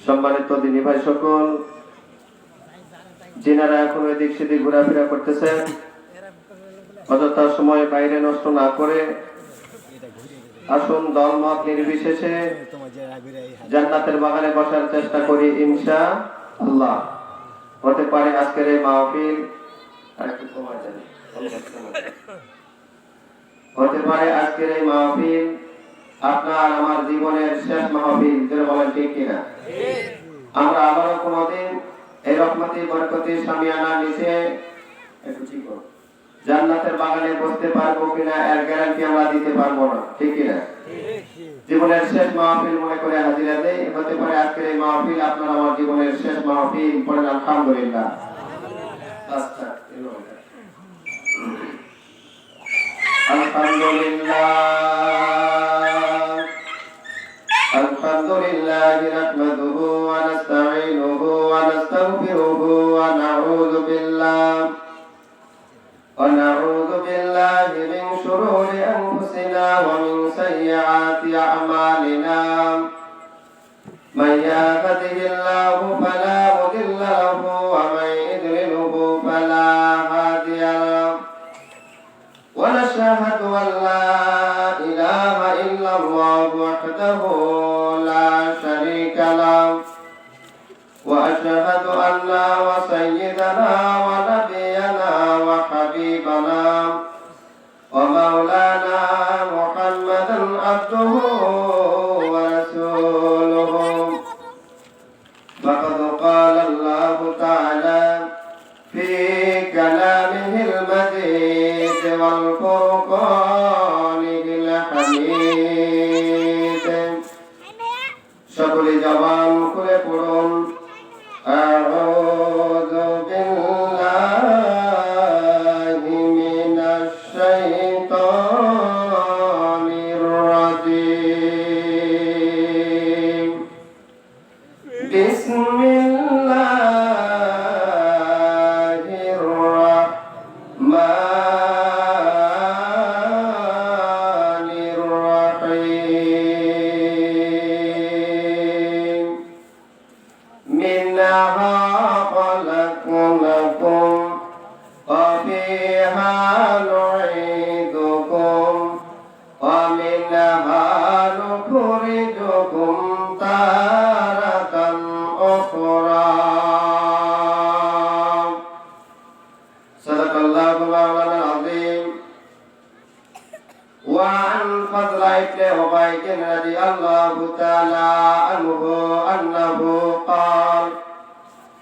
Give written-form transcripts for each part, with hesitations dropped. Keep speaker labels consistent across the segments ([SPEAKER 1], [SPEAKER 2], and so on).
[SPEAKER 1] সম্মানিত দিনী ভাই সকল, যিনারা এখন এদিক সেদিক ঘোরাফেরা করতেছেন, অযথা সময় বাইরে নষ্ট না করে আসুন দলমত নির্বিশেষে জান্নাতের বাগানে বসার চেষ্টা করি ইনশাআল্লাহ। হতে পারে আজকের এই মাহফিল আপনার আমার জীবনের শেষ মাহফিল, যেটা বলেন ঠিক কিনা? আমরা আবারও কোনদিন এই রহমতি বরকতি সামিয়ানা নিচে জান্নাতের বাগানে বসতে পারবো কিনা এর গ্যারান্টি আমরা দিতে পারবো না, ঠিক কিনা? জীবনের শেষ মাহফিল মনে করে হাজিরা দেই। হতে পারে আজকের এই মাহফিল আপনার আমার জীবনের শেষ মাহফিল। পড়েন আলহামদুলিল্লাহ। আলহামদুলিল্লাহ নাহমাদুহু ওয়া নাস্তাঈনুহু ওয়া নাস্তাগফিরুহু ওয়া নাউযু বিল্লাহি মিন শুরুরি আনফুসিনা ওয়া মিন সাইয়্যাতি আ'মালিনা। মান ইয়াহদিহিল্লাহু ফালা মুদিল্লা লাহু ওয়া মান ইদ্লিলহু ফালা হাদিয়া লাহু। ওয়া নাশহাদু আন লা ইলাহা ইল্লাল্লাহু ওয়াহদাহু লা শারীকা লাহু ওয়া আশহাদু আন্না ওয়া সাইয়্যিদানা ওয়া নাবিyyana ওয়া হাবিবানা ওয়া মাওলানা মুহাম্মাদান আবদুহু ওয়া রাসূলুহু। ফাকাদ ক্বালা আল্লাহু তাআলা ফি কালামিহিল মাজিদ ওয়াল ফুরকানিল হামিদ। সকলে জবান খুলে পড়ুন আউযু বিল্লাহি মিনাশ শাইতানির রাজীম। বিসমিল্লাহির রাহমানির রাহিম। মিনহা খলাকনাকুম ওয়া ফিহা নুঈদুকুম ওয়া মিনহা নুখরিজুকুম তারাতান উখরা। সাদাকাল্লাহু মাওলানাল আযীম। ওয়া আন ফাদলা ইবনে উবাইদ রাদিয়াল্লাহু তাআলা আনহু আন্নাহু قال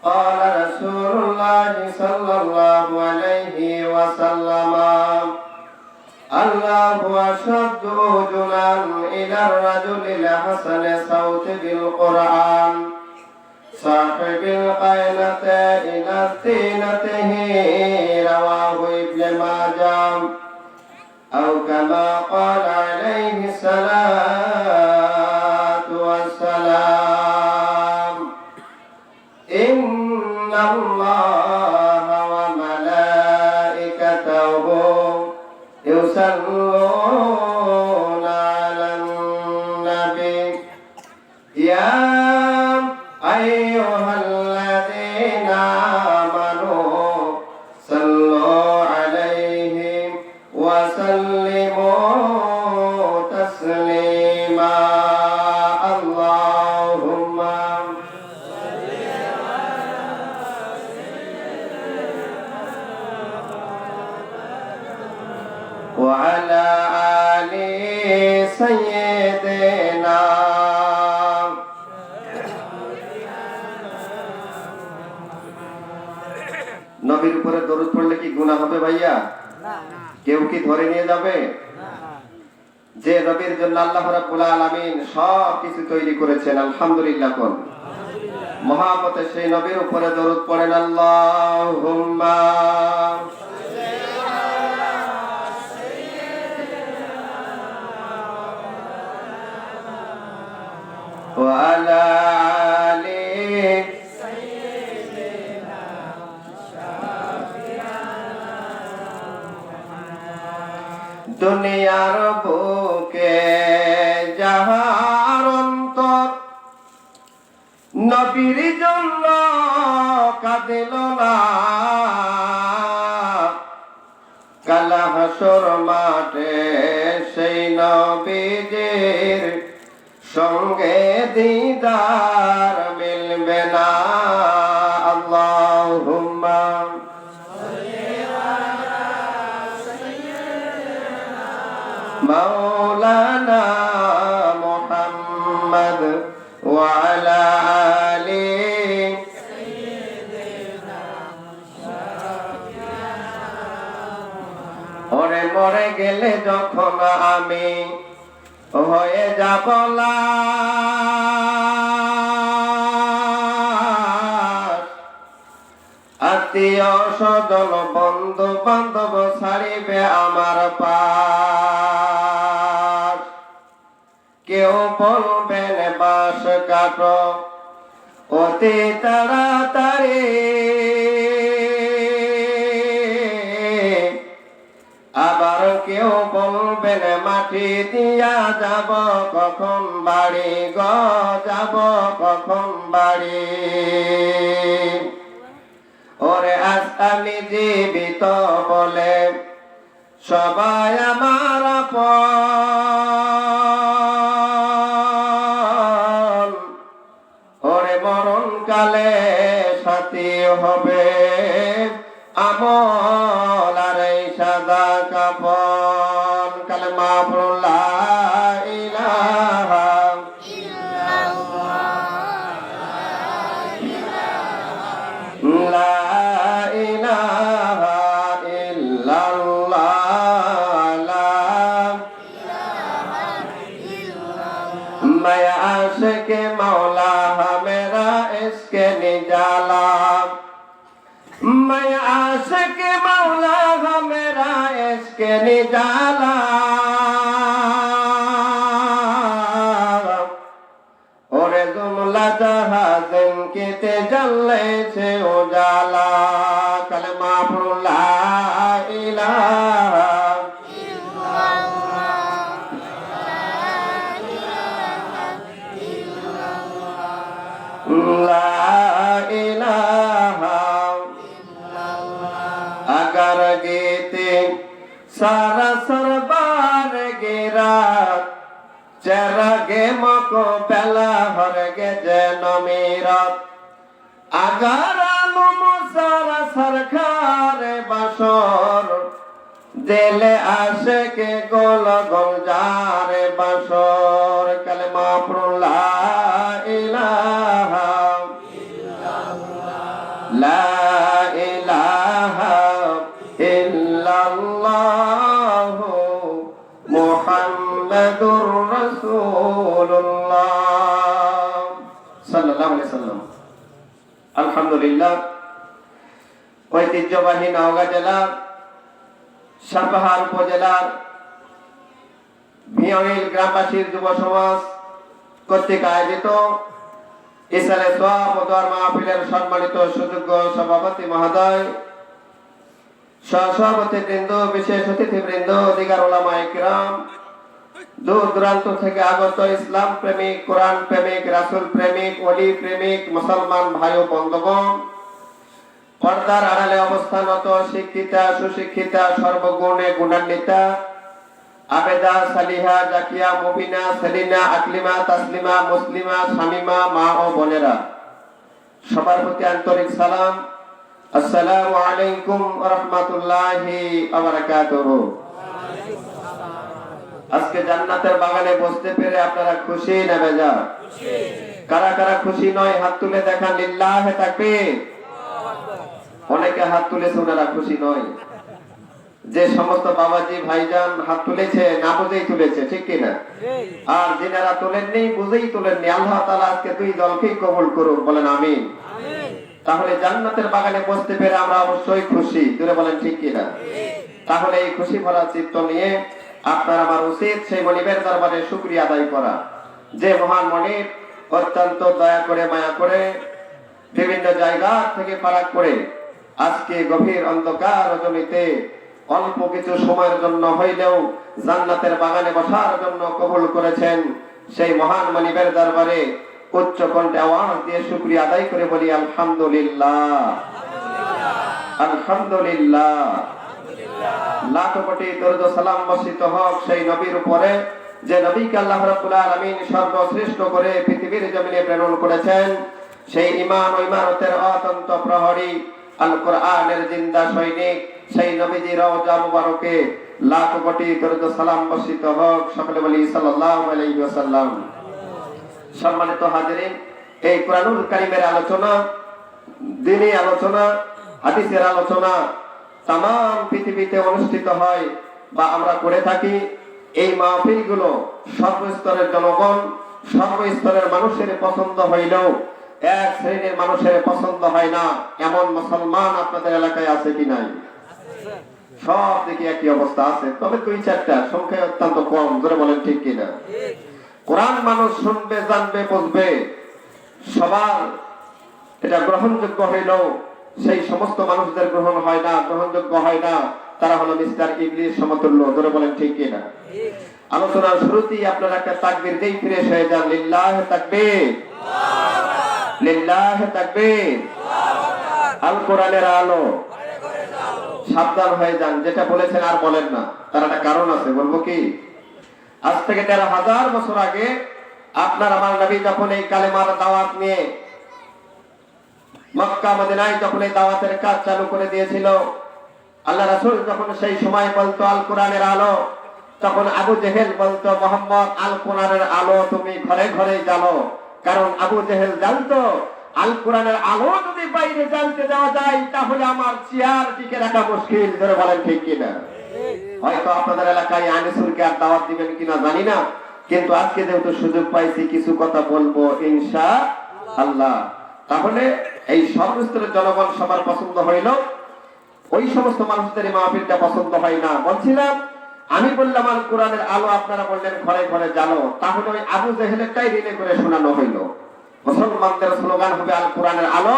[SPEAKER 1] قال رسول الله صلى الله عليه وسلم الله أشد أذنا إلى الرجل الحسن صوت بالقرآن صاحب القينة إلى التينته. رواه ابن ماجه. أو كما قال عليه الصلاة والسلام إن الله وملائكته يصلون على النبي يا أيها الذين آمنوا صلوا عليه وسلموا تسليما. اللهم وعلى آل سيدنا। নবীর উপরে দরুদ পড়লে কি গুনাহ হবে ভাইয়া? কেউ কি ধরে নিয়ে যাবে? যে নবীর জন্য আল্লাহ রাব্বুল আলামিন সব কিছু তৈরি করেছেন, আলহামদুলিল্লাহ কোন মহাপতে সেই নবীর উপরে দরুদ পড়েন। আল্লাহুম্মা ওয়া আলা আলি দুনিয়ার বুকে যাহার অন্তর নবীর জন্য কাঁদিল না, কাল হাসর মাঠে সেই নবীর সঙ্গে দিদার মিলবে না। আল্লাহুম্মা মাওলানা মুহাম্মদ ওয়া আলা আলি ওরে মরে গেলে যখন আমি হয়ে যাব লাশ, আত্মীয় স্বজন বন্ধু বান্ধব ছাড়িবে আমার পাশ। কেউ বলবেন বাস কাটো অতি তাড়াতাড়ি, আবার কেউ বলবেন মাটি দিয়া যাব কখন বাড়ি গো, যাব কখন বাড়ি। ওরে আজ আমি জীবিত বলে সবাই আমার আপন, ওরে মরণ কালে সাথী হবে আমল আর এই সাদা কাফন। কালেমা পড়ুন লা ইলাহা লা ইলাহা ইল্লাল্লাহ, मैं आशिक मौला मेरा इसके निजाला, मैं आशिक मौला मेरा इसके निजाला। ओरे जुमला जहाज़न के ते जल्ले से उजाला। कलमा पढ़ो ला इलाहा ला इलाहा। अगर गीते सारा सरबार गिरा चरगे मको बेला हरगे जन मेरा, अगर आलम सारा सरकार बसर दिले आशे के गोल गुलजार बसर। कलमा पढ़ो ला इलाहा ला इलाहा इल्लल्लाह मुहम्मदुर রাসূলুল্লাহ সাল্লাল্লাহু আলাইহি ওয়াসাল্লাম। আলহামদুলিল্লাহ, ঐতিহ্যবাহী নওগাঁ জেলার সাপাহার উপজেলার ভিওইল গ্রামবাসীর যুব সমাজ কর্তৃক আয়োজিত ইসালে সোয়াব ও দোয়ার মাহফিলের সম্মানিত সুযোগ্য সভাপতি মহোদয়, সহসভাপতি বৃন্দ, বিশেষ অতিথি বৃন্দ, দিগার উলামায়ে কিরাম, দূর দূরান্ত থেকে আগত ইসলাম প্রেমিক, কোরআন প্রেমিক, রাসূল প্রেমিক, ওলি প্রেমিক মুসলমান ভাই ও বন্ধুগণ, পর্দার আড়ালে অবস্থানরত শিক্ষিতা, সুশিক্ষিতা, সর্বগুণে গুণান্বিতা, আবেদা, সালিহা, জাকিয়া, মুবিনা, সেলিনা, আকলিমা, তাসলিমা, মুসলিমা, শামিমা, মা ও বোনেরা, সবার প্রতি আন্তরিক সালাম। আসসালামু আলাইকুম ওয়া রাহমাতুল্লাহি ওয়া বারাকাতুহু। আজকে জান্নাতের বাগানে বসতে পেরে আপনারা খুশি না বেজার? খুশি। কারা কারা খুশি নয় হাত তুলে দেখান, লিল্লাহি তাকবীর। অনেকে হাত তুলেছে, ওনারা খুশি নয়। যে সমস্ত বাবাজি ভাইজান হাত তুলেছে না বুঝেই তুলেছে, ঠিক কিনা? আর যারা তোলেননি বুঝেই তোলেননি, আল্লাহ তাআলা আজকে দুই দলকেই কবুল করুক, বলেন আমিন। তাহলে জান্নাতের বাগানে বসতে পেরে আমরা অবশ্যই খুশি, জোরে বলেন ঠিক কিনা? তাহলে এই খুশি ভরা চিত্ত নিয়ে আপনার আমার উচিত সেই মনিবের দরবারে শুকরিয়া আদায় করা, যে মহান মনিব অত্যন্ত দয়া করে মায়া করে বিভিন্ন জায়গা থেকে ফারাক করে আজকে গভীর অন্ধকার রজনীতে অল্প কিছু সময়ের জন্য হইলেও জান্নাতের বাগানে বসার জন্য কবুল করেছেন। সেই মহান মনিবের দরবারে উচ্চ কণ্ঠে আওয়াজ দিয়ে শুকরিয়া আদায় করে বলি আলহামদুলিল্লাহ, আলহামদুলিল্লাহ। লাখ কোটি দরুদ সালাম বর্ষিত হোক সেই নবীর উপরে, যে নবীকে আল্লাহ রাব্বুল আলামিন সর্বশ্রেষ্ঠ করে পৃথিবীর জমিনে প্রেরণ করেছেন। সেই ঈমান ও ইমারতের অতন্ত প্রহরী, আল কোরআনের জিন্দা সৈনিক, সেই নবীজির রওজা মুবারকে লাখ কোটি দরুদ সালাম বর্ষিত হোক। সকলে বলি সাল্লাল্লাহু আলাইহি ওয়াসাল্লাম। সম্মানিত হাজিরিন, এই কোরআনুল কারীমের আলোচনা, দ্বীনি আলোচনা, হাদিসের আলোচনা তাম পৃথিবীতে অনুষ্ঠিত হয় বা আমরা করে থাকি। এই মাহফিলগুলো সর্বস্তরের জনগণ, সর্বস্তরের মানুষের পছন্দ হইলেও এক শ্রেণীর মানুষের পছন্দ হয় না এমন মুসলমান আপনাদের এলাকায় আছে কি নাই? সব দিকে একই অবস্থা আছে, তবে দুই চারটা, সংখ্যায় অত্যন্ত কম, ধরে বলেন ঠিক কিনা? কোরআন মানুষ শুনবে, জানবে, বুঝবে, সবার এটা গ্রহণযোগ্য হইলেও সেই সমস্ত মানুষদের গ্রহণ হয় না, গ্রহণযোগ্য হয় না, তারা হলো মিস্টার ইবলিস সমতুল্য, ধরে বলেন ঠিক কিনা? আলোচনার শুরুতেই আপনারা একটা তাকবীর দেই ফ্রেশ হয়ে যান। লিল্লাহ তাকবীর, লিল্লাহ তাকবীর। আল কোরআনের আলো, সাবধান হয়ে যান, যেটা বলেছেন আর বলেন না, তার একটা কারণ আছে, বলবো কি? আজ থেকে 13,000 বছর আগে আপনার আমার নবী যখন এই কালেমার দাওয়াত নিয়ে মক্কা মদিনায় যখন এই দাওয়াতের কাজ চালু করে দিয়েছিল, আল্লাহ রাসূল যখন সেই সময় বলতো আল কোরআনের আলো, তখন আবু জেহেল বলতো মুহাম্মদ আল কোরআনের আলো তুমি ঘরে ঘরে জ্বালো। কারণ আবু জেহেল জানতো আল কোরআনের আলো যদি বাইরে জ্বালতে দেওয়া যায় তাহলে আমার চেয়ার টিকে রাখা মুশকিল, ধরে বলেন ঠিক কিনা? হয়তো আপনাদের এলাকায় আনিসুরকে আর দাওয়াত দিবেন কিনা জানি না, কিন্তু আজকে যেহেতু সুযোগ পাইছি কিছু কথা বলবো ইনশাআল্লাহ। তাহলে এই সর্বস্তরের জনগণ সবার পছন্দ হইল, ওই সমস্ত মানুষদের এই মাহফিলটা পছন্দ হয় না। বলছিলাম, আমি বললাম আল কোরআনের আলো, আপনারা বললেন ঘরে ঘরে জ্বালো, তাহলে ওই আবু জেহেলেরটাই রিলে করে শোনানো হইল। মুসলমানদের স্লোগান হবে আল কোরআনের আলো,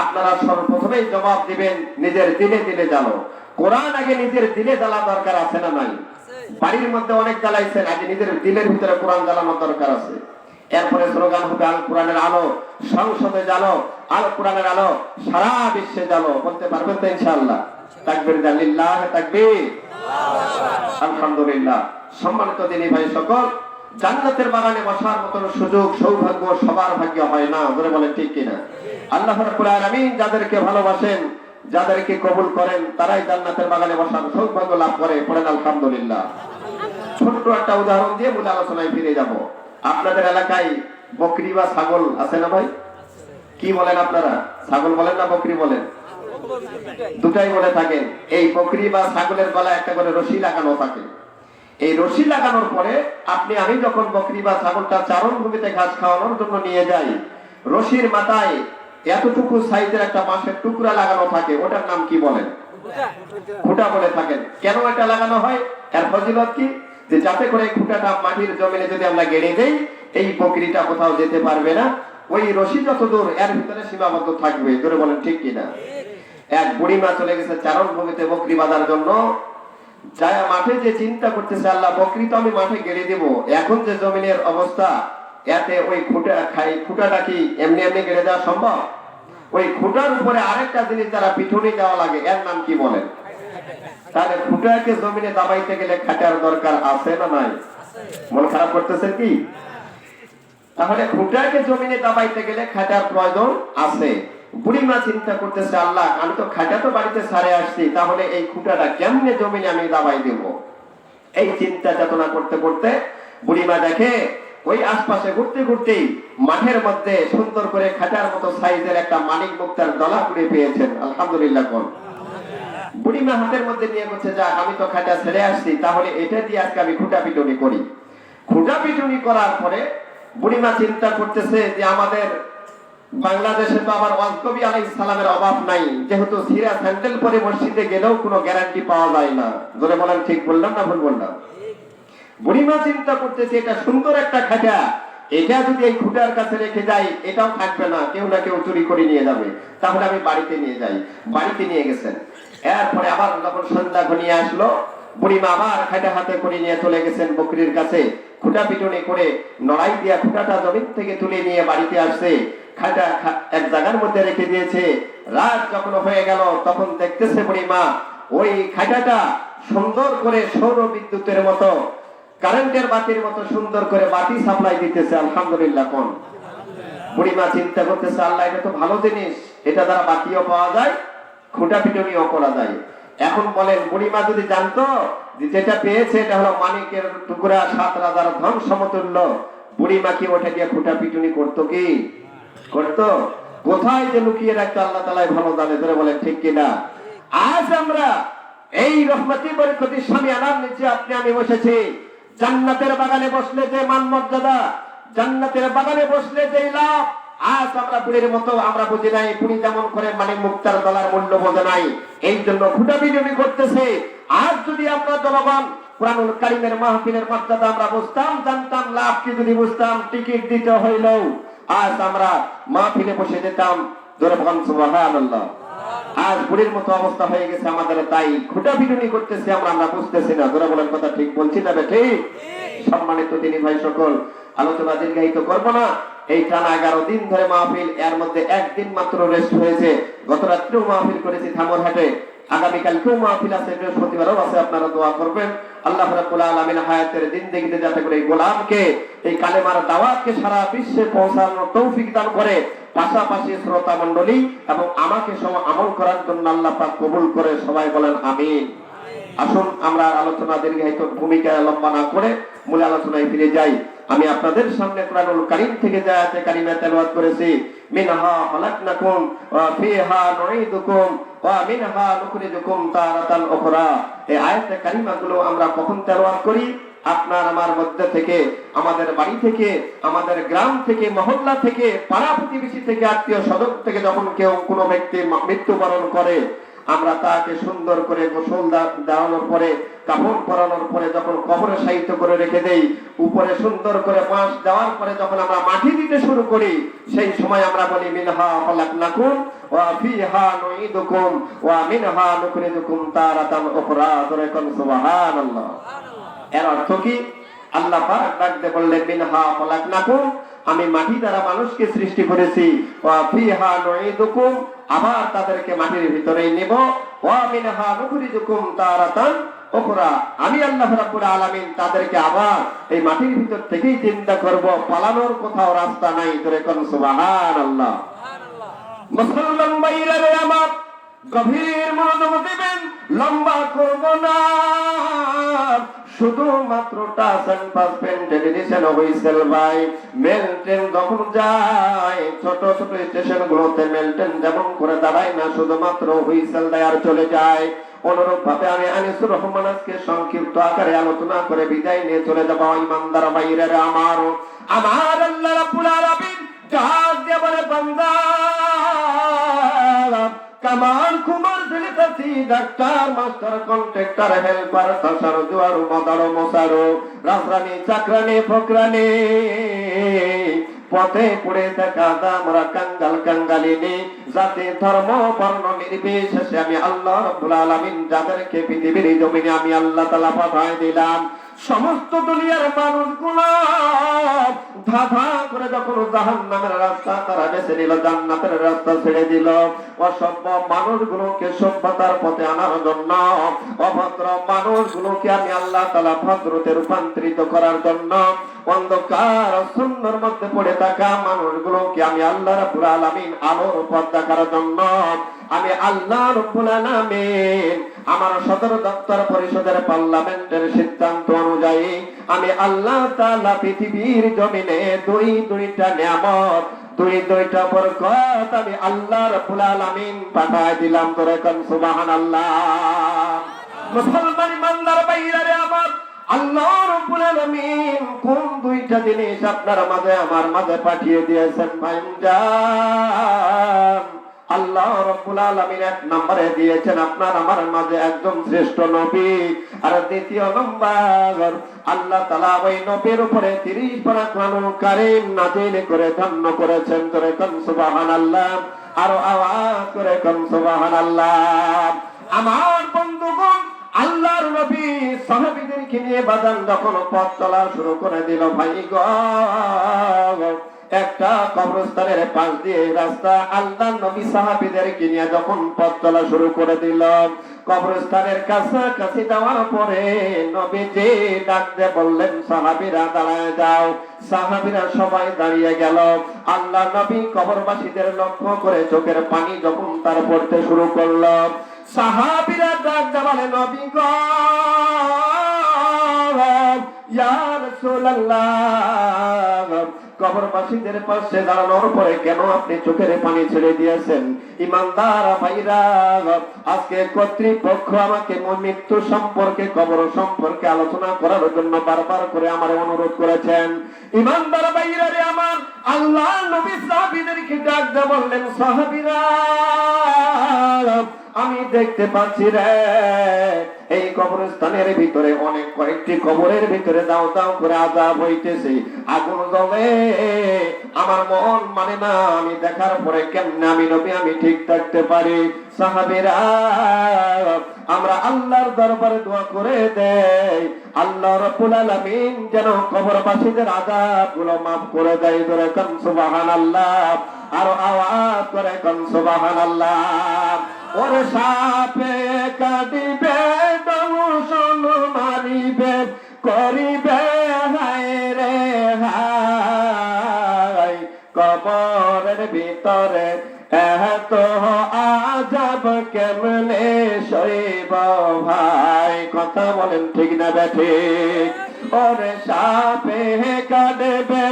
[SPEAKER 1] আপনারা সর্বপ্রথমেই জবাব দিবেন নিজের দিলে দিলে জ্বালো। কোরআন আগে নিজের দিলে জ্বালা দরকার আছে না নাই? বাড়ির মধ্যে অনেক জ্বালাইছেন, আগে নিজের দিলের ভিতরে কোরআন জ্বালানোর দরকার আছে। এরপরে স্লোগান হবে আল কোরআনের আলো, সংসদে জ্বালো, আল কোরআনের আলো সারা বিশ্বে জ্বালো। বলতে পারবেন তো ইনশাআল্লাহ? তাকবীর, লিল্লাহ তাকবীর, আলহামদুলিল্লাহ। সম্মানিত দিনী ভাই সকল, জান্নাতের বাগানে বসার মতো সুযোগ সৌভাগ্য সবার ভাগ্য হয় না, ধরে বলেন ঠিক কিনা? আল্লাহ রাব্বুল আলামিন যাদেরকে ভালোবাসেন, যাদেরকে কবুল করেন, তারাই জান্নাতের বাগানে বসার সৌভাগ্য লাভ করে, পড়েন আলহামদুলিল্লাহ। ছোট্ট একটা উদাহরণ দিয়ে মূল আলোচনায় ফিরে যাব। আপনাদের এলাকায় বকরি বা ছাগল আছে না ভাই? কি বলেন আপনারা? ছাগল বলেন না বকরি বলেন? দুটাই বলে থাকেন। এই বকরি বা ছাগলের গলায় একটা করে রশি লাগানো থাকে। এই রশি লাগানোর পরে আমি যখন বকরি বা ছাগলটা চারণ ভূমিতে ঘাস খাওয়ানোর জন্য নিয়ে যাই, রশির মাথায় এতটুকু সাইজের একটা বাঁশের টুকরা লাগানো থাকে, ওটার নাম কি বলেন? খুঁটা বলে থাকেন। কেন এটা লাগানো হয়? এর ফজিলত কি? যে যাতে করে খুঁটাটা মাটির জমিনে যদি আমরা গেড়ে দেই, এই বকরিটা কোথাও যেতে পারবে না, ওই রশি যত দূর এর ভিতরে সীমাবদ্ধ থাকবে, ধরে বলেন ঠিক কিনা? এক বুড়িমা চলে গেছে চারণ ভূমিতে বকরি বাঁধার জন্য, যায় মাঠে যে চিন্তা করতেছে, আল্লাহ বকরি তো আমি মাঠে গেড়ে দেব, এখন যে জমিনের অবস্থা, এতে ওই খুঁটাটা কি এমনি এমনি গেড়ে দেওয়া সম্ভব? ওই খুঁটার উপরে আরেকটা জিনিস যারা পিঠুনি দেওয়া লাগে, এর নাম কি বলেন? তাহলে খুঁটাকে জমিনে দাবাইতে গেলে খাটার দরকার আছে না নাই? মন খারাপ করতেছেন কি? তাহলে খুঁটাকে জমিনে দাবাইতে গেলে খাটার প্রয়োজন আছে। বুড়িমা চিন্তা করতেছে, আল্লাহ আমি তো খাটা তো বাড়িতে সারে আসছি, তাহলে এই খুঁটাটা কেমনে জমিনে আমি দাবাই দেব? এই চিন্তা চেতনা করতে করতে বুড়িমা দেখে ওই আশপাশে ঘুরতে ঘুরতেই মাঠের মধ্যে সুন্দর করে খাটার মতো সাইজের একটা মানিক মুক্তার দলা কুড়ে পেয়েছেন। আলহামদুলিল্লাহ কোন বুড়িমা হাতের মধ্যে নিয়ে বলছে, যাক আমি তো খাটা ছেড়ে আসছি, তাহলে এটা দিয়ে আজকে আমি খুঁটা পিটুনি করি। খুঁটা পিটুনি করার পরে বুড়িমা চিন্তা করতেছে যে আমাদের বাংলাদেশে তো আবার ওয়াজকবি আলাইহিস সালামের অভাব নাই, যেহেতু সিরা স্যান্ডেল পরে মসজিদে গেলেও কোনো গ্যারান্টি পাওয়া যায় না। জোরে বলেন, ঠিক বললাম না ভুল বললাম? বুড়িমা চিন্তা করতেছে এটা সুন্দর একটা খাঁচা, এটা যদি এই খুঁটার কাছে রেখে যাই এটাও থাকবে না, কেউ না কেউ চুরি করে নিয়ে যাবে, তাহলে আমি বাড়িতে নিয়ে যাই। বাড়িতে নিয়ে গেছেন। এরপরে আবার যখন সন্ধ্যা ঘনিয়ে আসলো, বুড়িমা আবার খাঁটা হাতে করে নিয়ে চলে গেছেন বকরির কাছে। খুঁটা পিটুনি করে নড়াই দিয়া খুঁটাটা জমিন থেকে তুলে নিয়ে বাড়িতে আসছে। খাঁটা এক জায়গার মধ্যে রেখে দিয়েছে। রাত যখন হয়ে গেল তখন দেখতেছে বুড়িমা ওই খাঁটাটা সুন্দর করে সৌর বিদ্যুতের মতো, কারেন্টের বাতির মতো সুন্দর করে বাতি সাপ্লাই দিতেছে। আলহামদুলিল্লাহ। কোন বুড়িমা চিন্তা করতেছে, আল্লাহ এটা তো ভালো জিনিস, এটা দ্বারা বাতিও পাওয়া যায়, খুঁটা পিটুনিও করা যায়। এখন বলেন বুড়িমা যদি জানতো যেটা পেয়েছে এটা হলো মানিকের টুকরা, 7 রাজার ধন সমতুল্য, বুড়িমা কি ওটা দিয়ে খুঁটা পিটুনি করতো? কি করতো? কোথায় যে লুকিয়ে রাখতো আল্লাহ তাআলাই ভালো জানে। ধরে বলেন ঠিক কিনা? আজ আমরা এই রহমতি বরকতির শামিয়ানার নিচে আপনি আমি বসেছি। জান্নাতের বাগানে বসলে যে মান মর্যাদা, জান্নাতের বাগানে বসলে যে লাভ, আজ আমরা বুড়ির মতো আমরা বুঝি নাই। বুড়ি যেমন করে মানে মুক্তার ডলার মূল্য বোঝে নাই, এই জন্য খুঁটা বিজমি করতেছে। আজ যদি আমরা জনগণ কুরআনুল কারীমের মাহফিলের মর্যাদা আমরা বুঝতাম, জানতাম, লাভ কি যদি বুঝতাম, টিকিট দিতে হইলেও আজ আমরা মাহফিলে বসে যেতাম। জোরে বলেন সুবহানাল্লাহ। আজ বুড়ির মতো অবস্থা হয়ে গেছে আমাদের, তাই খুঁটা পিটুনি করতেছি আমরা বুঝতেছি না। জোরে বলেন, কথা ঠিক বলছি না ঠিক? সম্মানিত দিনী ভাই সকল, আলোচনা দীর্ঘায়িত করব না। এই টানা 11 দিন ধরে মাহফিল, এর মধ্যে একদিন মাত্র রেস্ট হয়েছে। গত রাত্রেও মাহফিল করেছি ধামরহাটে, আগামীকালকেও মাহফিল আছে, বৃহস্পতিবারও আছে। আপনারা দোয়া করবেন আল্লাহ রাব্বুল আলামিন হায়াতের জিন্দেগিতে যাতে করে এই গোলামকে, এই কালেমার দাওয়াতকে সারা বিশ্বে পৌঁছানোর তৌফিক দান করে, পাশাপাশি শ্রোতা মণ্ডলী এবং আমাকে সব আমল করার জন্য আল্লাহ পাক কবুল করে। সবাই বলেন আমিন। আসুন আমরা আলোচনা দীর্ঘায়িত ভূমিকা লম্বা না করে মূল আলোচনায় ফিরে যাই। আমি আপনাদের সামনে কুরআনুল কারীম থেকে যে আয়াতে কারিমা তেলাওয়াত করেছি, মিনহা খালাকনাকুম ওয়া ফিহা নুঈদুকুম ওয়া মিনহা নুখরিজুকুম তারাতান উখরা। এই আয়াতে কারিমাগুলো আমরা কখন তেলাওয়াত করি? আপনার আমার মধ্যে থেকে, আমাদের বাড়ি থেকে, আমাদের গ্রাম থেকে, মহল্লা থেকে, পাড়া প্রতিবেশী থেকে, আত্মীয় স্বজন থেকে যখন কেউ কোনো ব্যক্তি মৃত্যুবরণ করে, আমরা তাকে সুন্দর করে গোসল দেওয়ানোর পরে, কাফন পরানোর পরে যখন কবরে সাহিত্য করে রেখে দেই, উপরে সুন্দর করে বাঁশ দেওয়ার পরে যখন আমরা মাটি দিতে শুরু করি, সেই সময় আমরা বলি মিনহা খালাকনাকুম ওয়া ফিহা নুঈদুকুম ওয়া মিনহা নুখরিজুকুম তারাতান উখরা। জোরে কোন সুবহানাল্লাহ। এর অর্থ কি? আল্লাহ পাক ডাকতে বললেন মিনহা খালাকনাকুম, আমি মাটি দ্বারা মানুষকে সৃষ্টি করেছি, ওয়া ফিহা নুঈদুকুম, আবার তাদেরকে মাটির ভিতরেই নেব, ওয়া মিনহা নুখরিজুকুম তারাতান উখরা, আমি আল্লাহ রাব্বুল আলামিন তাদেরকে আবার এই মাটির ভিতর থেকেই চিন্তা করব, পালানোর কোথাও রাস্তা নাই। ধরে কোন সুবহানাল্লাহ। মুসলমান ভাইরা রে আমার, গভীর মনোযোগ দিবেন, লম্বা করব না। শুধুমাত্র টাচ এন্ড পাস পেন্টেডিশন হুইসেল ভাই, মেল ট্রেন যখন যায়, ছোট ছোট স্টেশন গুলোতে মেল ট্রেন যেমন করে দাঁড়ায় না, শুধুমাত্র হুইসেল দেয় আর চলে যায়। অনুরূপ ভাবে আমি আনিসুর রহমান আজকে সংক্ষিপ্ত আকারে আলোচনা করে বিদায় নিয়ে চলে যাব। ইমানদার ভাইরা আমার আল্লাহ রাব্বুল আলামিন ডাক দিয়ে বলে, বান্দা কামান কুমার দিলতাসি, ডাক্তার মাস্টার কন্ট্রাক্টর হেল্পার তাসার জুয়ারু মদারো মসারো রাজরানী চাকরানি ফকরানি, পথে পড়ে থাকা আমরা কাঙ্গাল কাঙ্গালিনী, জাতি ধর্ম বর্ণ নির্বিশেষে আমি আল্লাহ রাব্বুল আলামিন যাদেরকে পৃথিবীর জমিনে আমি আল্লাহ তাআলা পাঠায় দিলাম, সমস্ত দুনিয়ার মানুষগুলো ধাঁধা করে যখন জাহান্নামের রাস্তা তারা বেছে নিল, জান্নাতের রাস্তা ছেড়ে দিল, অসভ্য মানুষগুলোকে সভ্যতার পথে আনার জন্য, অভদ্র মানুষগুলোকে আমি আল্লাহ তাআলা ভদ্রতে রূপান্তরিত করার জন্য, অন্ধকার শূন্যের মধ্যে পড়ে থাকা মানুষগুলোকে আমি আল্লাহ রাব্বুল আলামিন আলোর পথ দেখার জন্য, আমি আল্লাহ রাব্বুল আলামিন আমার সদর দপ্তর পরিষদের পার্লামেন্টের সিদ্ধান্ত অনুযায়ী আমি আল্লাহ তাআলা পৃথিবীর জমিনে দুইটা নিয়ামত, তুই দুইটা বরকত আমি আল্লাহ রাব্বুল আলামিন পাঠায় দিলাম, তোরে কোন সুবহানাল্লাহ। মুসলমান ইমানদার ভাইরা আমার, আল্লাহ রাব্বুল আলামিন কোন দুইটা জিনিস আপনার মাঝে আমার মাঝে পাঠিয়ে দিয়েছেন ভাইজান? আল্লাহ রাব্বুল আলামিন এক নম্বরে দিয়েছেন আপনার আমার মাঝে একজন শ্রেষ্ঠ নবী, আর দ্বিতীয় নম্বর আল্লাহ তাআলা ওই নবীর উপরে 30 পারা কোরআনুল কারীম নাযিল করে ধন্য করেছেন, তোরে কোন সুবহানাল্লাহ। আর আওয়াজ করে কোন সুবহানাল্লাহ। আমার বন্ধুগণ, আল্লাহর নবী সাহাবীদেরকে নিয়ে বাজান যখন পথ চলা শুরু করে দিল ভাই গো, একটা কবরস্থানের পাশ দিয়ে রাস্তা আল্লাহর নবী সাহাবীদেরকে নিয়ে যখন পথ চলা শুরু করে দিল, কবরস্থানের কাছাকাছি যাওয়ার পরে নবীজি ডাক দিয়ে বললেন, সাহাবীরা দাঁড়ায় যাও। সাহাবীরা সবাই দাঁড়িয়ে গেল। আল্লাহ নবী কবরবাসীদের লক্ষ্য করে চোখের পানি যখন তার পড়তে শুরু করলো, সাহাবীরা ডাক দিয়ে বলে, নবী গো, ইয়া রাসূলুল্লাহ, কবরবাসীদের পাশে দাঁড়ানোর পরে কেন আপনি চোখের পানি ছেড়ে দিয়েছেন? ইমানদার ভাইরা, আজকে কর্তৃপক্ষ আমাকে মৃত্যু সম্পর্কে, কবর সম্পর্কে আলোচনা করার জন্য বারবার করে আমার অনুরোধ করেছেন। ইমানদার ভাইরা রে আমার, আল্লাহ নবী সাহাবীদেরকে ডাক দিয়ে বললেন, সাহাবীরা আমি দেখতে পাচ্ছি রে, এই কবরস্থানের ভিতরে অনেক কয়েকটি কবরের ভিতরে দাও দাও করে আযাব হইতেছে, আগুন জ্বলে। আমার মন মানে না, আমি দেখার পরে কেমনে আমি নবী আমি ঠিক থাকতে পারি? সাহাবীরা আমরা আল্লাহর দরবারে দোয়া করে দেই, আল্লাহ রাব্বুল আলামিন যেন কবরবাসীদের আযাবগুলো maaf করে দেয়। ধরে কোন সুবহানাল্লাহ। আর আওয়াজ করে কোন সুবহানাল্লাহ। ওরে সাপে কাটিবে, দংশন মারিবে, করিবে হায় রে হায়, কবরের ভিতরে এত আযাব কেমনে সইব ভাই? কথা বলেন ঠিক না বেঠিক? ওরে সাপে কাটবে,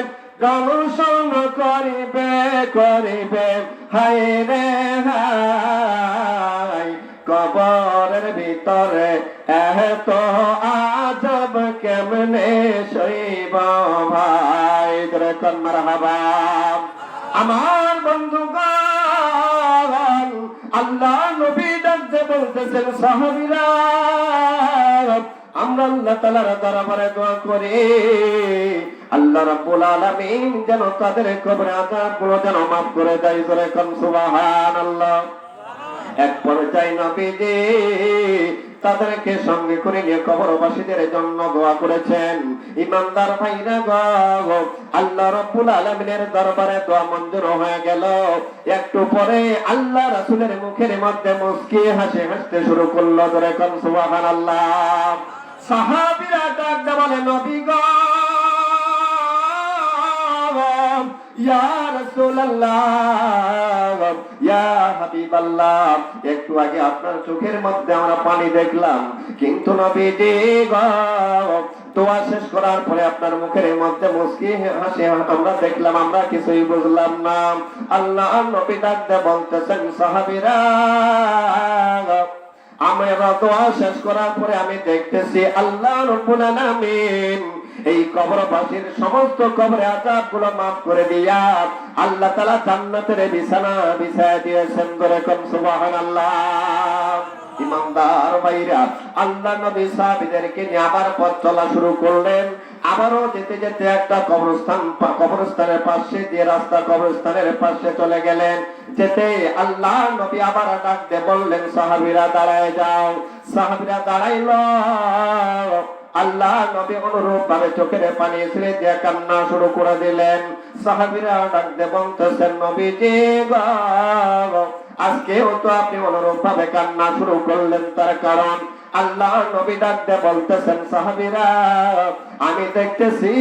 [SPEAKER 1] দংশন করিবে, করিবে হায় রে হায়, কবরের ভিতরে এত আযাব কেমনে সইব ভাই? ধরে কোন মারহাবা। আমার বন্ধুগণ, আল্লাহ নবী ডাকতে বলতেছেন, সাহাবীরা আমরা আল্লাহ তাআলার দরবারে দোয়া করি, আল্লাহ রাব্বুল আলামিন যেন তাদের কবরে আযাবগুলো যেন maaf করে দেয়। ধরে কোন সুবহানাল্লাহ। এক পর্যায়ে নবীজি তাদেরকে সঙ্গে করে নিয়ে কবরবাসীদের জন্য দোয়া করেছেন। ইমানদার ভাইরা গো, আল্লাহ রাব্বুল আলামিনের দরবারে দোয়া মঞ্জুর হয়ে গেল। একটু পরে আল্লাহ রাসূলের মুখের মধ্যে মুস্কি হাসি হাসতে শুরু করলো। ধরে কোন সুবহানাল্লাহ। সাহাবীরা ডাক দিয়ে বলে, নবী গো, ইয়া রাসূলুল্লাহ, ইয়া হাবিবাল্লাহ, একটু আগে আপনার চোখের মধ্যে আমরা পানি দেখলাম, কিন্তু নবীজি গো, দোয়া শেষ করার পরে আপনার মুখের মধ্যে মুস্কি হাসি আমরা দেখলাম, আমরা কিছুই বুঝলাম না। আল্লাহ নবী ডাক দিয়ে বলতেছেন, সাহাবীরা আমরা দোয়া শেষ করার পরে আমি দেখতেছি আল্লাহ রাব্বুল আলামিন এই কবরবাসীর সমস্ত কবরে আযাবগুলো maaf করে দিয়া আল্লাহ তাআলা জান্নাতের বিছানা বিছায় দিয়েছেন। ধরে কোন সুবহানাল্লাহ। ইমানদার ভাইরা, আল্লাহ নবী সাহাবীদেরকে নিয়ে আবার পথ চলা শুরু করলেন। আবারও যেতে যেতে একটা কবরস্থানের পাশে দিয়ে রাস্তা কবরস্থানের পাশে চলে গেলেন। যেতে আল্লাহ নবী আবার ডাক দিয়ে বললেন, সাহাবীরা দাঁড়ায় যাও। সাহাবীরা দাঁড়াইলো। আল্লাহ নবী অনুরূপ ভাবে চোখের পানি ছেড়ে দিয়ে কান্না শুরু করে দিলেন। সাহাবীরা ডাক দিয়ে বলতেছেন, নবীজি গো, আজকেও তো আপনি অনুরূপ ভাবে কান্না শুরু করলেন, তার কারণ আল্লাহ নবী ডাক দিয়ে বলতেছেন, সাহাবীরা আমি দেখতেছি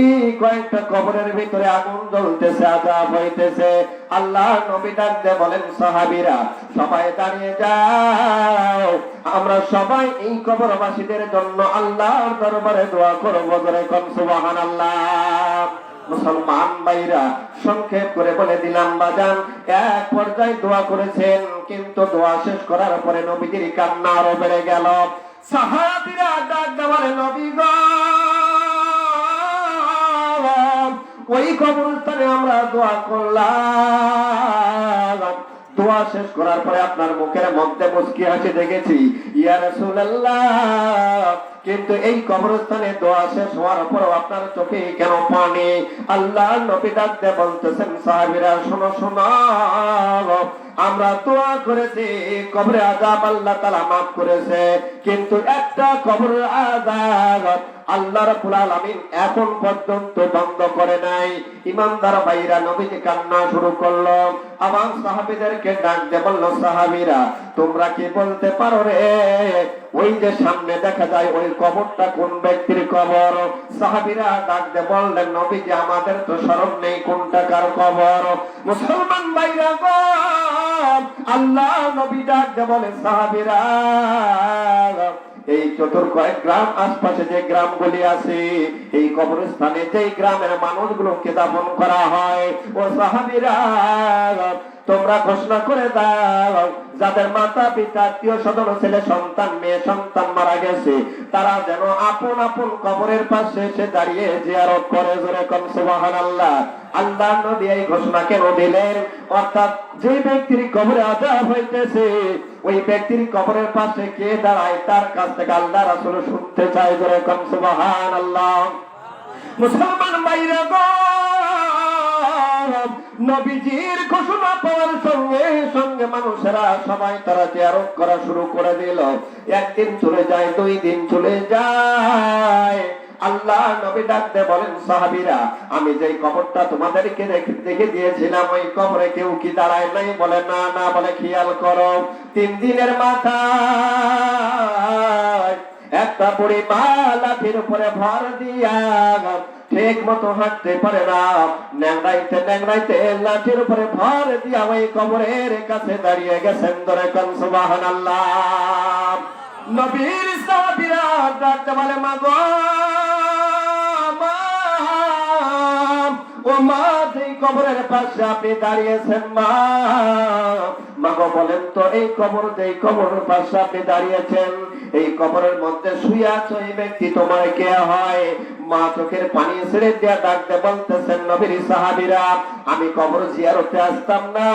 [SPEAKER 1] কয়েকটা কবরের ভিতরে আগুন জ্বলতেছে, আযাব হইতেছে। আল্লাহ নবী ডাক দিয়ে বলেন, সাহাবীরা সবাই দাঁড়িয়ে যাও, আমরা সবাই এই কবরবাসীদের জন্য আল্লাহর দরবারে দোয়া করব। ধরে কোন সুবহানাল্লাহ। মুসলমান ভাইরা, সংক্ষেপ করে বলে দিলাম বাজান, এক পর্যায়ে দোয়া করেছেন, কিন্তু দোয়া শেষ করার পরে নবীজির কান্না আরো বেড়ে গেল। সাহাবীরা ডাক দেওয়ারে, নবী গো, ওই কবরস্থানে আমরা দোয়া করলাম, দোয়া শেষ করার পরে আপনার মুখের মধ্যে মুস্কি হাসি দেখেছি ইয়া রাসূলুল্লাহ, কিন্তু এই কবরস্থানে দোয়া শেষ হওয়ার পরও আপনার চোখে কেন পানি? আল্লাহ নবী ডাকতে বলতেছেন, সাহাবীরা শোনো শোনো, আমরা দোয়া করেছি, কবরে আযাব আল্লাহ তাআলা মাফ করেছে, কিন্তু একটা কবরের আযাব আল্লাহ রাব্বুল আলামিন এখন পর্যন্ত বন্ধ করে নাই। ইমানদার ভাইরা, নবীজি কান্না শুরু করলো, আমার সাহাবীদেরকে ডাক দিয়ে বলল, সাহাবীরা তোমরা কি বলতে পারো রে, ওই যে সামনে দেখা যায় ওই কবরটা কোন ব্যক্তির কবর? সাহাবীরা ডাক দিয়ে বললেন, নবীজি আমাদের তো স্মরণ নেই কোনটা কার কবর। মুসলমান ভাইরা গো, আল্লাহ নবী ডাক দিয়ে বলে, সাহাবীরা এই কয়েক গ্রাম আশপাশে যে গ্রামগুলি আছে, এই কবরস্থানে যেই গ্রামের মানুষগুলোকে দাফন করা হয়, ও সাহাবীরা তোমরা ঘোষণা করে দাও, যাদের মাতা পিতা আত্মীয় স্বজন ছেলে সন্তান মেয়ে সন্তান মারা গেছে, তারা যেন আপন আপন কবরের পাশে এসে দাঁড়িয়ে জিয়ারত করে। জোরে কোন সুবহানাল্লাহ। আল্লাহ নবী এই ঘোষণা কেন দিলেন? অর্থাৎ যে ব্যক্তির কবরে আযাব হইতেছে, ওই ব্যক্তির কবরের পাশে কে দাঁড়ায়, তার কাছ থেকে আল্লাহ রাসূল শুনতে চায়। জোরে কোন সুবহানাল্লাহ। মুসলমান ভাইরা গো, নবীজির ঘোষণা পাওয়ার সঙ্গে সঙ্গে মানুষেরা সবাই তারা জিয়ারত করা শুরু করে দিল। একদিন চলে যায়, 2 দিন চলে যায়, আল্লাহ নবী ডাকতে বলেন, সাহাবীরা আমি যেই কবরটা তোমাদেরকে দেখে দিয়েছিলাম, ওই কবরে কেউ কি দাঁড়ায় নাই? বলে না না। বলে খেয়াল করো, 3 দিনের মাথায় একটা বুড়ি মা লাঠির উপরে ভর দিয়া ঠিক মতো হাঁটতে পারে না, ন্যাংড়াইতে ন্যাংড়াইতে লাঠির উপরে ভর দিয়া ওই কবরের কাছে দাঁড়িয়ে গেছেন। ধরে কোন সুবহানাল্লাহ। নবীর সাহাবীরা ডাকতে বলে, মা গো, ও মা, যেই কবরের পাশে আপনি দাঁড়িয়েছেন, মা গো বলেন তো, এই কবর যেই কবরের পাশে আপনি দাঁড়িয়েছেন, এই কবরের মধ্যে শুয়ে আছো, এই ব্যক্তি তোমার কে হয়? মা চোখের পানি ছেড়ে দিয়া ডাকতে বলতেছেন, নবীর সাহাবীরা আমি কবর জিয়ারতে আসতাম না,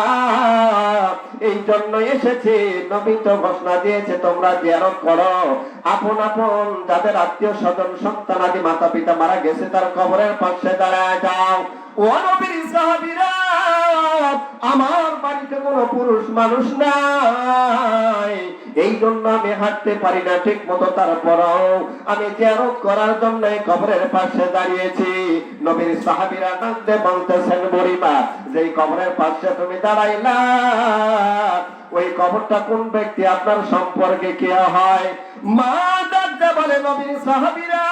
[SPEAKER 1] এই জন্য এসেছি। নবী তো ঘোষণা দিয়েছে তোমরা জিয়ারত করো, আপন আপন যাদের আত্মীয় স্বজন সন্তান আদি মাতা পিতা মারা গেছে তার কবরের পাশে দাঁড়ায় যাও। ও নবীর সাহাবীরা, আমার বাড়িতে কোনো পুরুষ মানুষ নাই, এই জন্য আমি হাঁটতে পারি না ঠিক মতো, তারপরও আমি জিয়ারত করার জন্য কবরের পাশে দাঁড়িয়েছি। নবীর সাহাবীরা ডাকতে বলতেছেন, বুড়িমা যেই কবরের পাশে তুমি দাঁড়াইলা, ওই কবরটা কোন ব্যক্তি, আপনার সম্পর্কে কে হয়? মা ডাকতে বলে, নবীর সাহাবীরা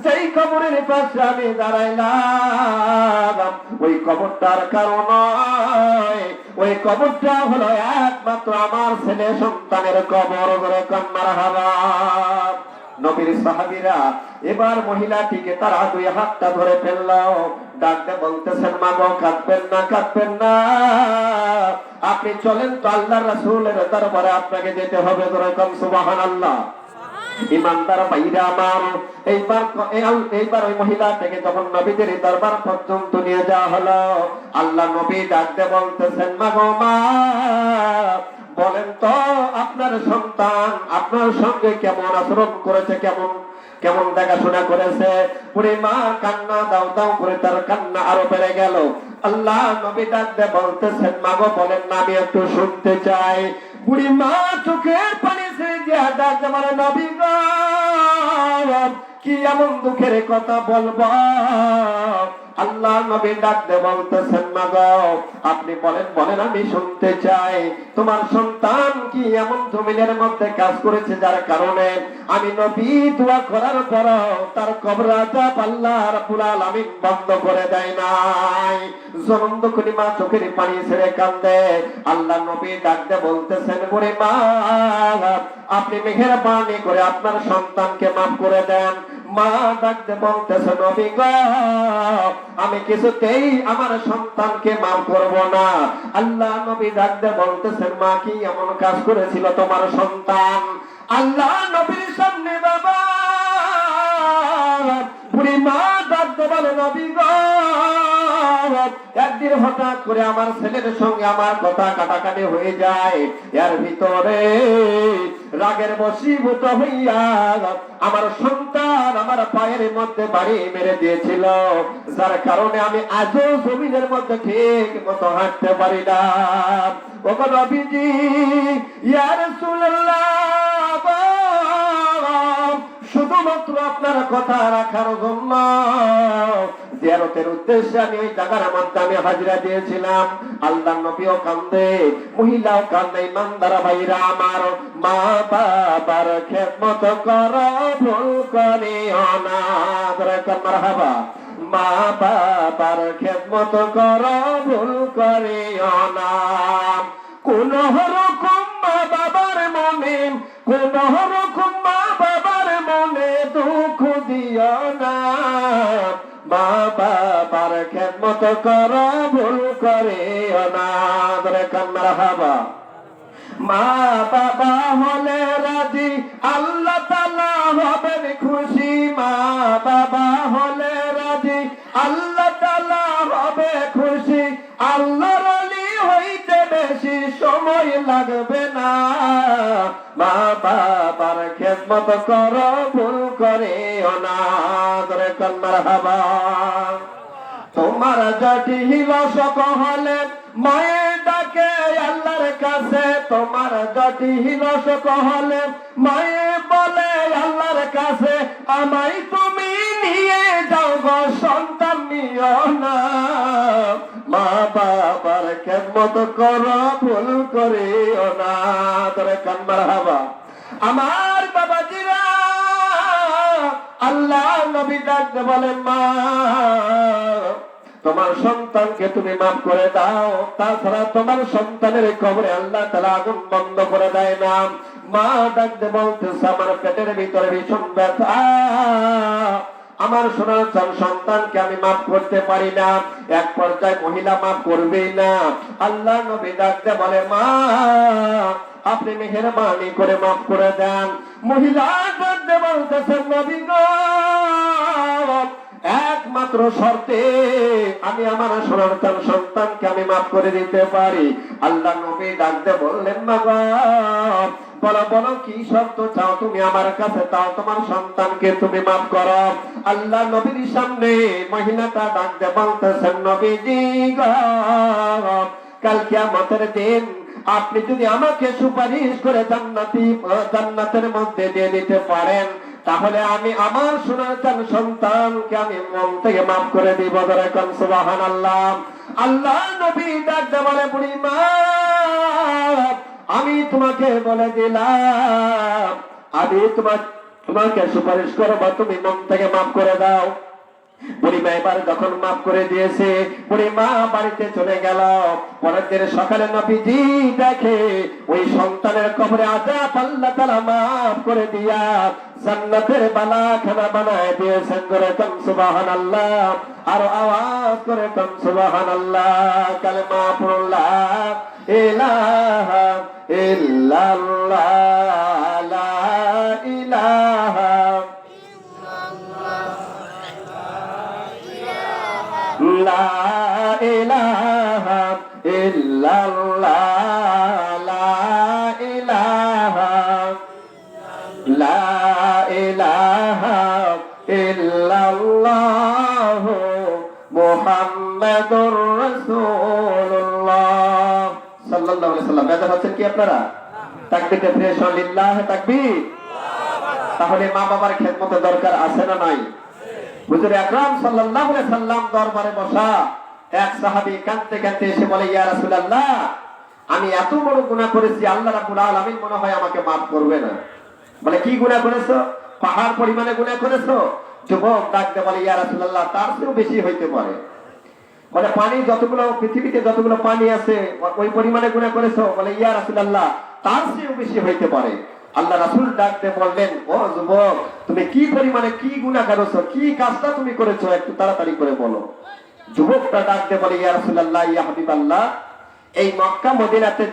[SPEAKER 1] যেই কবরের পাশে আমি দাঁড়াইলাম, ওই কবরটার কারণ ওই কবরটা হলো একমাত্র আমার ছেলে সন্তানের কবর। করে কন্যার হাবা। নবীর সাহাবীরা এবার মহিলাটিকে তারা 2 হাতটা ধরে ফেলল, ডাকতে বলতেছেন, মা গো, কাঁদবেন না কাঁদবেন না, আপনি চলেন তো আল্লাহর রাসূলের দরবারে আপনাকে যেতে হবে। ধরে কোন সুবহানাল্লাহ। ইমানদার ভাইরা আমার, এইবার ওই মহিলাটাকে যখন নবীদের দরবার পর্যন্ত নিয়ে যাওয়া হলো, আল্লাহ নবী ডাকতে বলতেছেন, মা গো, মা বলেন তো আপনার সন্তান আপনার সঙ্গে কেমন আচরণ করেছে, কেমন কেমন দেখাশোনা করেছে? পুরে মা কান্না দাও দাও করে তার কান্না আরো বেড়ে গেল। আল্লাহ নবী ডাকতে বলতেছেন, মা গো বলেন না, আমি একটু শুনতে চাই। বুড়ি মা চোখের পানি ছেড়ে দিয়ে ডাকতে বলে, নবী গো, কি এমন দুঃখের কথা বলবো? আল্লাহ নবী ডাকতে বলতেছেন, মা গো আপনি বলেন বলেন, আমি শুনতে চাই। তোমার সন্তান কি এমন জমিনের মধ্যে কাজ করেছে যার কারণে আমি নবী দোয়া করার পর তার কবর আযাব আল্লাহ রাব্বুল আলামিন বন্ধ করে দেয় নাই? জনন্দ করি মা চোখের পানি ছেড়ে কাঁদে। আল্লাহ নবী ডাকতে বলতেছেন, ওরে মা আপনি মেহেরবানি করে আপনার সন্তানকে মাফ করে দেন। মা ডাকতে বলতেছে নবী গো আমি কিছুতেই আমার সন্তানকে মাফ করব না। আল্লাহ নবী ডাকতে বলতেছেন মা কি এমন কাজ করেছিল তোমার সন্তান? আল্লাহ নবীর সামনে বাবা বুড়ি মা ডাকতে বলে নবী গো একদিন হঠাৎ করে আমার ছেলের সঙ্গে আমার কথা কাটাকাটি হয়ে যায়, এর ভিতরে রাগের বশীভূত হইয়া আমার সন্তান আমার পায়ের মধ্যে বাড়ি মেরে দিয়েছিল, যার কারণে আমি আজও জমিনের মধ্যে ঠিক মতো হাঁটতে পারি না। ওগো নবীজি ইয়া রাসূলুল্লাহ শুধুমাত্র আপনার কথা রাখার জন্য জিয়ারতের উদ্দেশ্যে আমি ওই জায়গার মধ্যে আমি হাজিরা দিয়েছিলাম। আল্লাহ নবীও কান্দে, মহিলাও কান্দে। ইমানদার ভাইরা আমার, মা বাবার খেদমত করো ভুল করিও না। মারহাবা। মা বাবার খেদমত করো ভুল করিও না। কোন রকম মা বাবার মনে, কোন রকম মা বাবার মনে দুঃখ দিও না। মা বাবার খেদমত করো ভুল করিও না। মারহাবা। মা বাবা হলে রাজি আল্লাহ তাআলা হবেন খুশি। মা বাবা হলে রাজি আল্লাহ তাআলা হবে খুশি। আল্লাহর ওলি হইতে বেশি সময় লাগবে না। মা বাবার খেদমত করো ভুল করিও না। মারহাবা। তোমার জটিল শোক হলে মায়ের ডাকে আল্লাহর কাছে। তোমার জটিল শোক হলে মায়ে বলে আল্লাহর কাছে আমায় তুমি নিয়ে যাও গো সন্তান নিও না। মা বাবার খেদমত করো ভুল করিও না। মারহাবা। আমার বাবাজিরা আল্লাহ নবী ডাকতে বলেন মা তোমার সন্তানকে তুমি মাফ করে দাও, তাছাড়া তোমার সন্তানের কবরে আল্লাহ তাআলা আগুন বন্ধ করে দেয় না। মা ডাকতে বলতেছে আমার পেটের ভিতরে ভীষণ ব্যথা, আমার সোনার সন্তানকে আমি মাফ করতে পারি না। এক পর্যায়ে মহিলা মাফ করবেই না। আল্লাহ নবী ডাকতে বলে মা আপনি মেহেরবানি করে মাফ করে দেন। মহিলা ডাকতে বলতেছেন নবী গো একমাত্র শর্তে আমি আমার সোনার সন্তানকে আমি মাফ করে দিতে পারি। আল্লাহ নবী ডাকতে বললেন মা গো বলো বলো কি শর্ত চাও তুমি আমার কাছে, তাও তোমার সন্তানকে তুমি মাফ করো। আল্লাহ নবীর সামনে মহিলাটা ডাকতে বলতেছেন নবীজি গো কাল কিয়ামতের দিন আপনি যদি আমাকে সুপারিশ করে জান্নাতের মধ্যে দিয়ে দিতে পারেন তাহলে আমি আমার সোনার সন্তানকে আমি মন থেকে মাফ করে দিব। সুবহানাল্লাহ। আল্লাহ নবী ডাকতে বলে বুড়ি মা আমি তোমাকে বলে দিলাম আমি তোমাকে সুপারিশ করবো, তুমি মন থেকে মাফ করে দাও। বুড়িমা এবার যখন মাফ করে দিয়েছে বুড়িমা বাড়িতে চলে গেল। পরের দিন সকালে নবীজি দেখে ওই সন্তানের কবরে আযাব আল্লাহ তাআলা মাফ করে দিয়া জান্নাতের বালাখানা বানায় দিয়েছেন। করে কোন সুবহানাল্লাহ। আর আওয়াজ করে কোন সুবহানাল্লাহ। কালেমা পড়ুন লা ইলাহা ইল্লাল্লাহ লা ইলাহা লা ইলাহা ইল্লাল্লাহ লা ইলাহা লা ইলাহা ইল্লাল্লাহ মুহাম্মাদুর রাসূলুল্লাহ সাল্লাল্লাহু আলাইহি ওয়াসাল্লাম। বেদাত হচ্ছেন কি আপনারা? তাকবীর ফ্রেশ লিল্লাহ তাকবীর। তাহলে মা বাবার খেদমত দরকার আছে না নাই? হুজুর আকরাম সাল্লাল্লাহু আলাইহি সাল্লাম দরবারে বসা এক সাহাবী কাঁদতে কাঁদতে এসে বলে ইয়া রাসূলুল্লাহ আমি এত বড় গুনাহ করেছি আল্লাহ রাব্বুল আলামিন মনে হয় আমাকে maaf করবে না। বলে কি গুনাহ করেছো? পাহাড় পরিমাণে গুনাহ করেছো? যুবক ডাকতে বলে ইয়া রাসূলুল্লাহ তার চেয়েও বেশি হইতে পারে। বলে পানি যতগুলো পৃথিবীতে যতগুলো পানি আছে ওই পরিমাণে গুনাহ করেছো? বলে ইয়া রাসূলুল্লাহ তার চেয়েও বেশি হইতে পারে। আল্লাহ রাসূল ডাকতে বললেন, ও যুবক, তুমি কি পরিমাণে কি গুনাহ করেছো, কি কাজটা তুমি করেছো, একটু তাড়াতাড়ি করে বলো। যুবকটা ডাকতে বলে, ইয়া রাসূলুল্লাহ, ইয়া হাবিবাল্লাহ, এই মক্কা মদিনাতে